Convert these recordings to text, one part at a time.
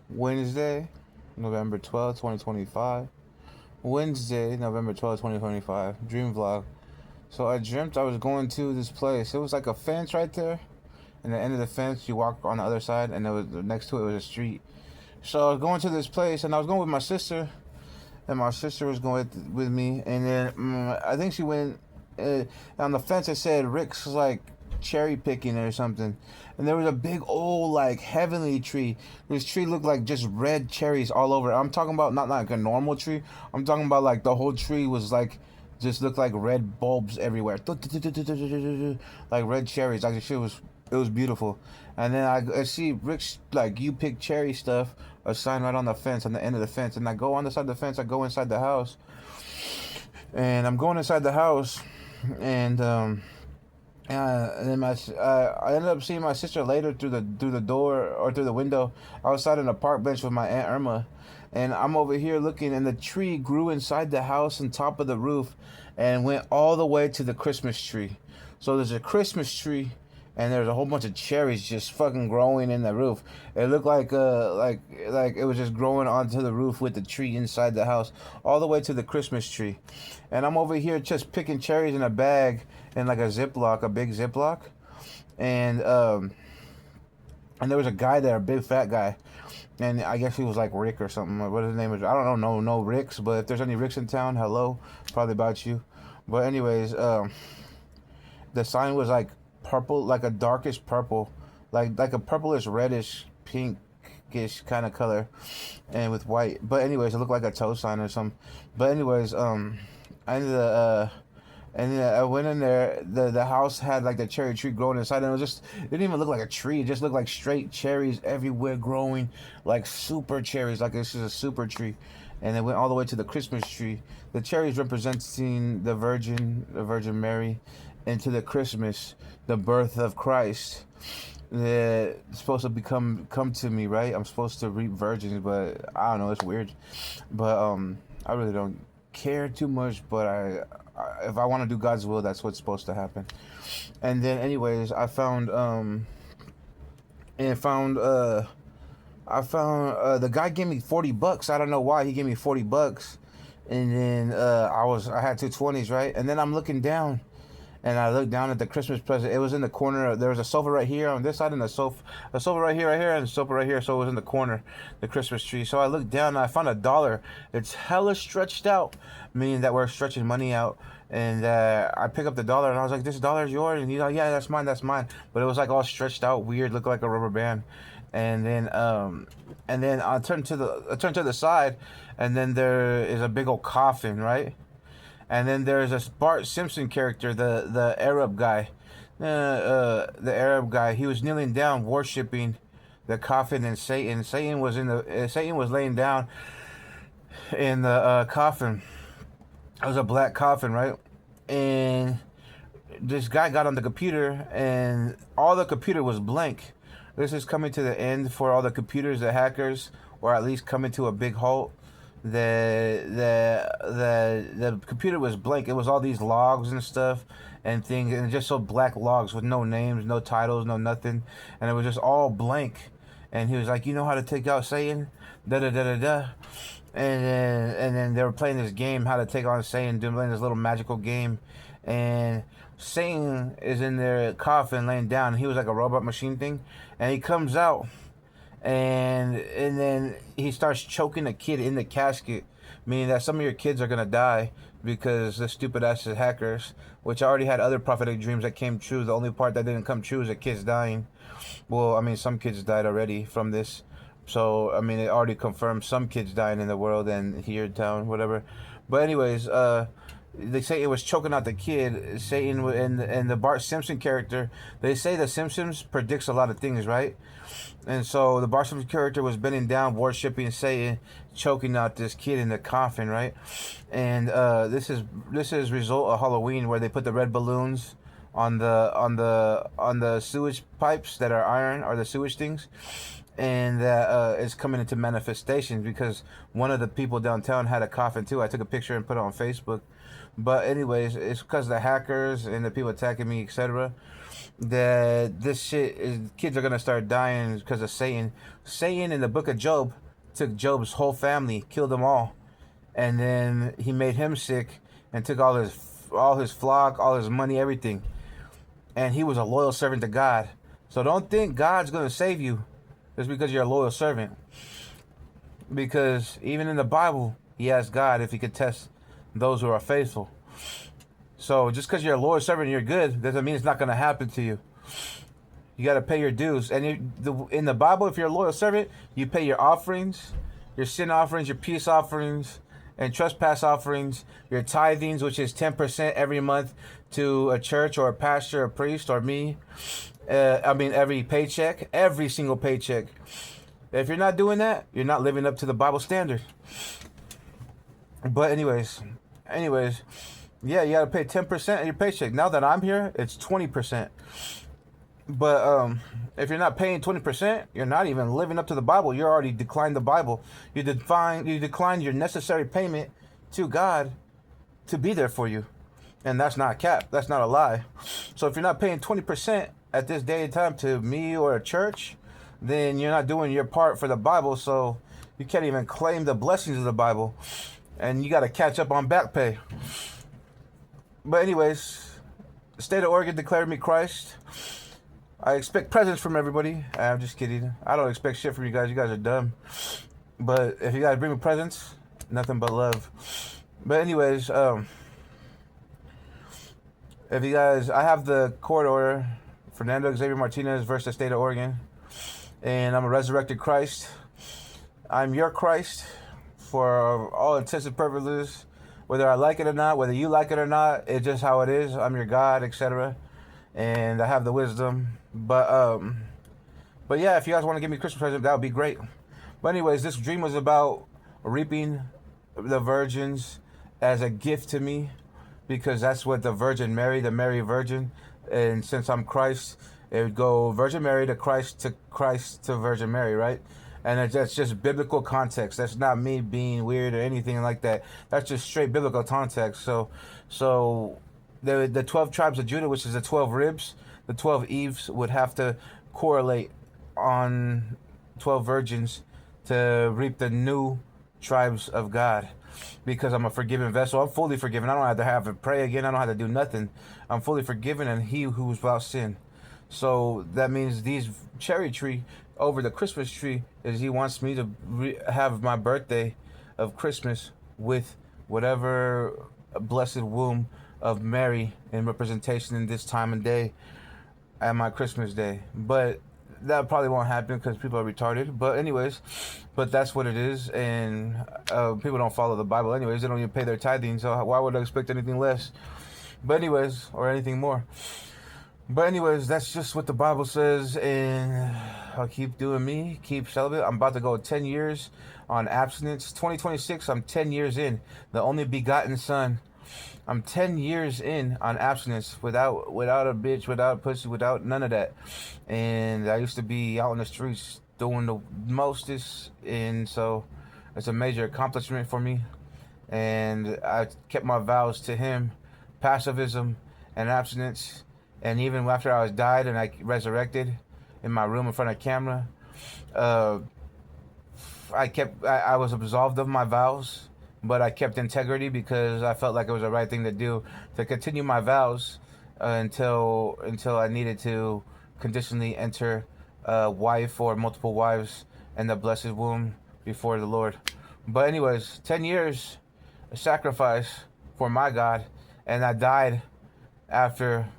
Wednesday, November 12th, 2025. Wednesday, November 12th, 2025. Dreamvlog. So I dreamt I was going to this place. It was like a fence right there. And the end of the fence, you walk on the other side, and it was next to it was a street. So I was going to this place, and I was going with my sister, and my sister was going with me. And then I think she went on the fence. It said Rick's like cherry picking or something, and there was a big old like heavenly tree. This tree looked like just red cherries all over. I'm talking about not like a normal tree. I'm talking about like the whole tree was like just looked like red bulbs everywhere, like red cherries. Like the shit was it was beautiful. And then I see Rick's like you pick cherry stuff, a sign right on the fence on the end of the fence, and I go on the side of the fence. I go inside the house, and I'm going inside the house, and and then I ended up seeing my sister later through the door or through the window outside on a park bench with my aunt Irma, and I'm over here looking, and the tree grew inside the house on top of the roof, and went all the way to the Christmas tree. So there's a Christmas tree, and there's a whole bunch of cherries just fucking growing in the roof. It looked like it was just growing onto the roof with the tree inside the house, all the way to the Christmas tree. And I'm over here just picking cherries in a bag in like a Ziploc, a big Ziploc, and and there was a guy there, a big fat guy, and I guess he was like Rick or something. What his name is? I don't know, no Ricks, but if there's any Ricks in town, hello, probably about you. But anyways, the sign was like purple, like a darkish purple, like a purplish reddish pinkish kind of color, and with white. But anyways, it looked like a toe sign or something. But anyways, I ended up, and then I went in there. The house had like the cherry tree growing inside, and it was just it didn't even look like a tree. It just looked like straight cherries everywhere growing, like super cherries. Like this is a super tree, and it went all the way to the Christmas tree. The cherries representing the Virgin Mary, into the Christmas, the birth of Christ. It's supposed to come to me, right? I'm supposed to reap virgins, but I don't know. It's weird, but I really don't care too much. But if I want to do God's will, that's what's supposed to happen. And then, anyways, and found I found the guy gave me $40. I don't know why he gave me $40, and then I had two 20s, right? And then I'm looking down, and I looked down at the Christmas present. It was in the corner. There was a sofa right here on this side, and a sofa right here, and a sofa right here. So it was in the corner, the Christmas tree. So I looked down, and I found $1. It's hella stretched out, meaning that we're stretching money out. And I pick up the dollar, and I was like, "This dollar is yours?" And he's like, "Yeah, that's mine, that's mine." But it was like all stretched out, weird, looked like a rubber band. And then I turn to the side, and then there is a big old coffin, right? And then there's a Bart Simpson character, the Arab guy, the Arab guy. He was kneeling down, worshiping the coffin and Satan. Satan was laying down in the coffin. It was a black coffin, right? And this guy got on the computer, and all the computer was blank. This is coming to the end for all the computers, the hackers, or at least coming to a big halt. The computer was blank. It was all these logs and stuff and things, and just so black logs with no names, no titles, no nothing, and it was just all blank. And he was like, "You know how to take out Satan?" Da da da da da. And then they were playing this game, how to take on Satan, doing this little magical game, and Satan is in their coffin laying down. He was like a robot machine thing, and he comes out, and then he starts choking a kid in the casket, meaning that some of your kids are gonna die because the stupid ass hackers. Which I already had other prophetic dreams that came true. The only part that didn't come true is the kids dying. Well, I mean, some kids died already from this, so I mean, it already confirmed some kids dying in the world and here in town, whatever. But anyways, they say it was choking out the kid. Satan and the Bart Simpson character. They say the Simpsons predicts a lot of things, right? And so the Bart Simpson character was bending down, worshiping Satan, choking out this kid in the coffin, right? And this is result of Halloween, where they put the red balloons on the sewage pipes that are iron, or the sewage things, and that is coming into manifestation because one of the people downtown had a coffin too. I took a picture and put it on Facebook. But anyways, it's because the hackers and the people attacking me, etc. that this shit is, kids are gonna start dying because of Satan. Satan in the book of Job took Job's whole family, killed them all, and then he made him sick and took all his flock, all his money, everything. And he was a loyal servant to God. So don't think God's gonna save you just because you're a loyal servant. Because even in the Bible, he asked God if he could test those who are faithful. So just because you're a loyal servant and you're good doesn't mean it's not going to happen to you. You got to pay your dues. And in the Bible, if you're a loyal servant, you pay your offerings, your sin offerings, your peace offerings, and trespass offerings, your tithings, which is 10% every month to a church or a pastor, a priest, or me. Every paycheck, every single paycheck. If you're not doing that, you're not living up to the Bible standard. But anyways, yeah, you gotta pay 10% of your paycheck. Now that I'm here, it's 20%. But if you're not paying 20%, you're not even living up to the Bible. You already declined the Bible. You declined your necessary payment to God to be there for you, and that's not a cap. That's not a lie. So if you're not paying 20% at this day and time to me or a church, then you're not doing your part for the Bible. So you can't even claim the blessings of the Bible, and you got to catch up on back pay. But anyways, the state of Oregon declared me Christ. I expect presents from everybody. I'm just kidding. I don't expect shit from you guys. You guys are dumb. But if you guys bring me presents, nothing but love. But anyways, if you guys, I have the court order, Fernando Xavier Martinez versus the state of Oregon, and I'm a resurrected Christ. I'm your Christ for all intents and purposes. Whether I like it or not, whether you like it or not, it's just how it is. I'm your God, etc. And I have the wisdom. But yeah, if you guys want to give me a Christmas present, that would be great. But anyways, this dream was about reaping the virgins as a gift to me, because that's what the Virgin Mary, the Mary Virgin, and since I'm Christ, it would go Virgin Mary to Christ to Virgin Mary, right? And that's just biblical context. That's not me being weird or anything like that. That's just straight biblical context. So the 12 tribes of Judah, which is the 12 ribs, the 12 Eves, would have to correlate on 12 virgins to reap the new tribes of God. Because I'm a forgiven vessel. I'm fully forgiven. I don't have to pray again. I don't have to do nothing. I'm fully forgiven, and he who is without sin. So that means these cherry tree over the Christmas tree is he wants me to have my birthday of Christmas with whatever blessed womb of Mary in representation in this time and day at my Christmas day. But that probably won't happen because people are retarded. But anyways, but that's what it is. And people don't follow the Bible anyways. They don't even pay their tithing. So why would I expect anything less? But anyways, or anything more. But anyways, that's just what the Bible says, and I'll keep doing me, keep celibate. I'm about to go 10 years on abstinence. 2026, I'm 10 years in. The only begotten son. I'm 10 years in on abstinence without a bitch, without pussy, without none of that. And I used to be out in the streets doing the mostest, and so it's a major accomplishment for me. And I kept my vows to him, passivism and abstinence. And even after I was died and I resurrected in my room in front of camera, I was absolved of my vows, but I kept integrity because I felt like it was the right thing to do, to continue my vows until I needed to conditionally enter a wife or multiple wives in the blessed womb before the Lord. But anyways, 10 years, a sacrifice for my God, and I died after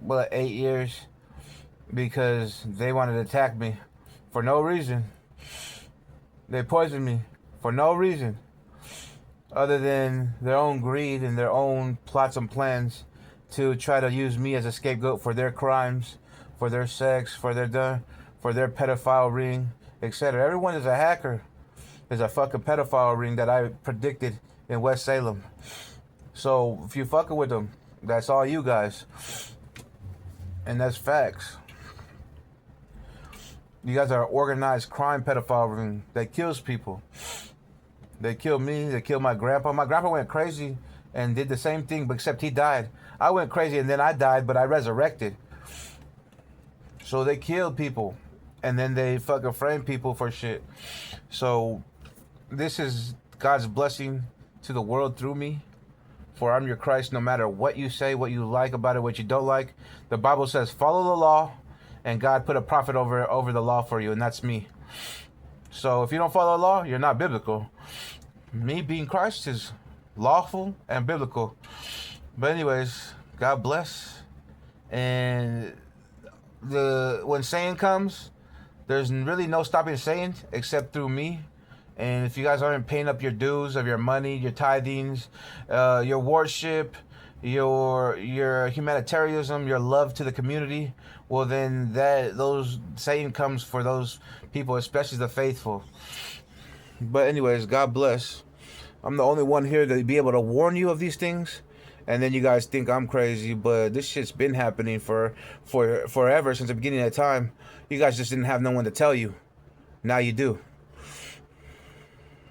8 years because they wanted to attack me for no reason. They poisoned me for no reason other than their own greed and their own plots and plans to try to use me as a scapegoat for their crimes, for their sex, for their pedophile ring, etc. Everyone is a hacker. Is a fucking pedophile ring that I predicted in West Salem. So if you fucking with them, that's all you guys. And that's facts. You guys are an organized crime pedophile ring that kills people. They killed me. They killed my grandpa. My grandpa went crazy and did the same thing, but except he died. I went crazy and then I died, but I resurrected. So they kill people, and then they fucking frame people for shit. So this is God's blessing to the world through me. For I'm your Christ, no matter what you say, what you like about it, what you don't like. The Bible says, follow the law, and God put a prophet over the law for you, and that's me. So if you don't follow the law, you're not biblical. Me being Christ is lawful and biblical. But anyways, God bless. And when Satan comes, there's really no stopping Satan except through me. And if you guys aren't paying up your dues of your money, your tithings, your worship, your humanitarianism, your love to the community, well then those Satan comes for those people, especially the faithful. But anyways, God bless. I'm the only one here to be able to warn you of these things. And then you guys think I'm crazy, but this shit's been happening for forever, since the beginning of time. You guys just didn't have no one to tell you. Now you do.